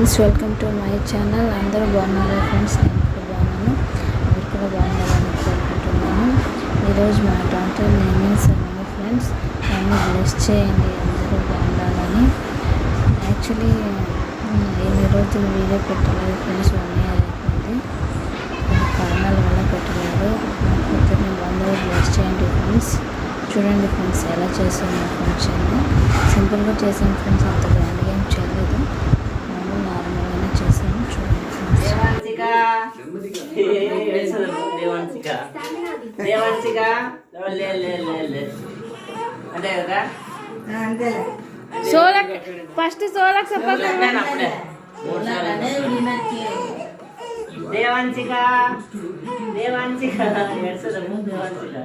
Friends welcome to my channel. అందరూ బాగున్నారు friends, నేను కూడా బాగున్నాను, మీరు కూడా బాగున్నారని కోరుకుంటున్నాను. ఈరోజు మా డాక్టర్ నేమింగ్స్ అన్నాను ఫ్రెండ్స్. నన్ను బ్లెస్ చేయండి, అందరూ బాగుండాలని. యాక్చువల్లీ ఎన్ని రోజులు వీడియో పెట్టలేదు ఫ్రెండ్స్, 1 year అయిపోయింది. కొన్ని కారణాల వల్ల పెట్టలేదు. నా కూతుర్ని అందరూ బ్లెస్ చేయండి ఫ్రెండ్స్. చూడండి ఫ్రెండ్స్ ఎలా చేసాను ఫంక్షన్. సింపుల్గా చేసాను ఫ్రెండ్స్, అంత గ్రాండ్గా ఏం చేయలేదు, నార్మల్గానే చేసాను. చూడండి ఫ్రెండ్స్. సోలక్ ఫస్ట్ సోలక్ సపోర్ట్ దేవాంశిక దేవాంశిక ఎడ్సదము దేవాంశిక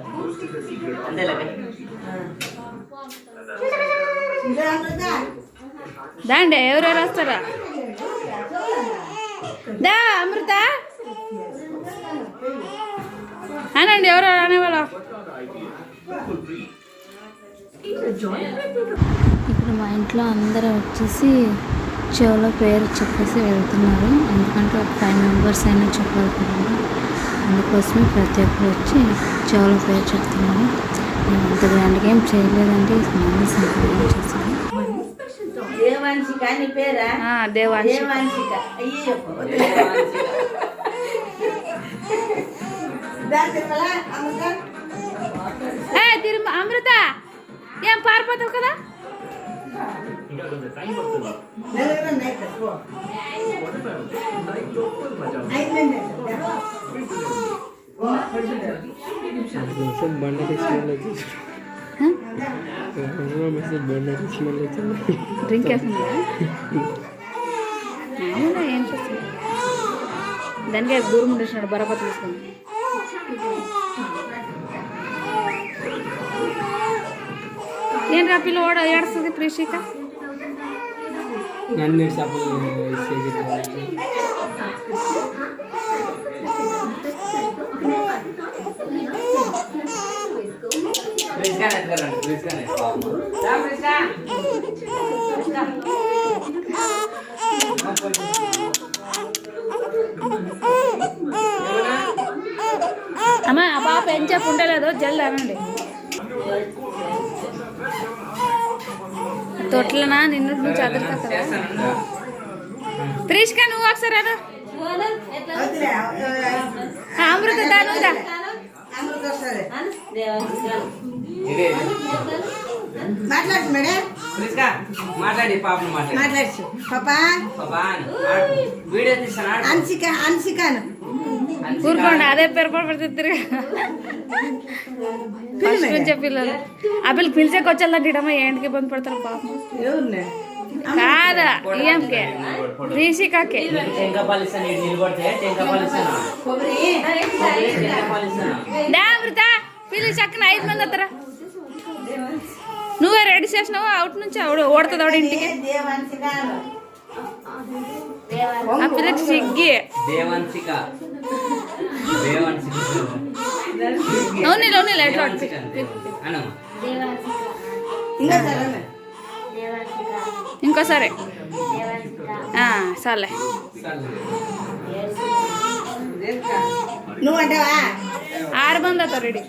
అంతేలే దాండే ఎవరెవరు వస్తారా? దా అమృత అనండి, ఎవరు అనేవాళ్ళ. ఇప్పుడు మా ఇంట్లో అందరూ వచ్చేసి చెవులో పేరు చెప్పేసి వెళ్తున్నారు. ఎందుకంటే ఒక 5 members అయినా చెప్పాలి కదా, అందుకోసమే ప్రతి ఒక్కరు వచ్చి చెవులో పేరు చెప్తున్నారు. నేను అంత గ్రాండ్గా ఏం చేయలేదండి, స్మాల్ సింపుల్గా చేశాను. దేవాంశిక నీ పేరా? దేవాంశిక అయ్యో తిరుమ అమృత ఏం పారిపోతావు కదా. డ్రింక్ వేస్తుందా? ఏం చేస్తుంది దానికే దూరం ఉండేసినాడు బరపతి తీసుకుని. ఏం రా పిల్ల ఏడుస్తుంది ప్రీషిక. అమ్మా ఆ పాప ఏం చెప్పు ఉండలేదో జల్ది అనండి. తొట్లనా నిన్ను నువ్వు చదువుతా కదా. త్రిష్క నువ్వు ఒకసారి అను. అమృత దానుదా మాట్లాడు మేడం, మాట్లాడి పాపను మాట్లాడచ్చు పాపా వీడియో తీస్తాను. అన్సికాను ఊరుకోండి, అదే పేరు పడుతుంది ఫస్ట్ నుంచే పిల్లలు. ఆ పిల్లలు పిలిచేకి వచ్చేళ్ళంటే ఏంటికి ఇబ్బంది పడతారు పాపం. కాదా ఈఎంకే రీషికాకే అమృత పిల్లి చక్కన 5 మంది వస్తారా. నువ్వే రెడీ చేసినావు అవుట్ నుంచి ఓడుతుంది ఆవిడ ఇంటికి. ఆ పిల్లకి సిగ్గి అవునీ ఎట్లా ఇంకోసారి సర్లే. నువ్వు అంటావా? 6 మంది అవుతారు రెడీ.